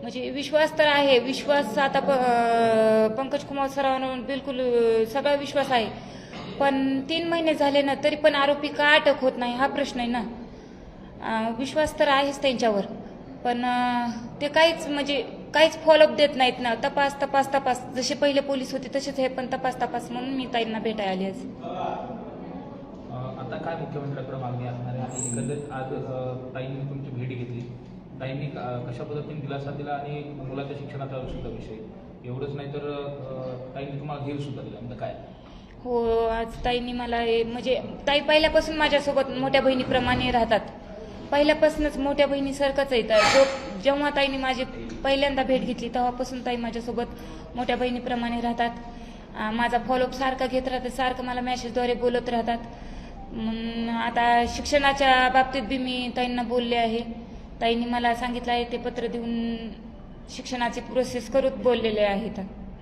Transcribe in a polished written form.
म्हणजे विश्वास तर आहे, विश्वास आता पंकज कुमार सरांवर बिलकुल सगळा विश्वास आहे, पण 3 महिने झाले ना तरी पण आरोपी का अटक होत नाही हा प्रश्न आहे ना. विश्वास तर आहेच त्यांच्यावर, पण ते काहीच फॉलोअप देत नाहीत ना. तपास जसे पहिले पोलीस होते तसेच हे पण तपास म्हणून मी ताईंना भेटायला आली आज. आता काय मुख्यमंत्र्यांकडे मागणी असणार आहे आणि एकंदरीत आज ताईंनी तुमची भेट घेतली, ताईंनी कशा पद्धतीने दिलासा दिला आणि मुलाच्या शिक्षणाचा सुद्धा विषय एवढंच नाही तर ताईंनी तुम्हाला धीर सुद्धा दिला, म्हणजे काय? हो, आज ताईंनी मला म्हणजे ताई पहिल्यापासून माझ्यासोबत मोठ्या बहिणीप्रमाणे राहतात. पहिल्यापासूनच मोठ्या बहिणीसारखंच येतात. जेव्हा ताईंनी माझी पहिल्यांदा भेट घेतली तेव्हापासून ताई माझ्यासोबत मोठ्या बहिणीप्रमाणे राहतात. माझा फॉलोअप सारखा घेत राहतात, सारखं मला मेसेजद्वारे बोलत राहतात. आता शिक्षणाच्या बाबतीत बी मी ताईंना बोलले आहे. ताईंनी मला सांगितलं आहे ते पत्र देऊन शिक्षणाची प्रोसेस करूच बोललेले आहेत.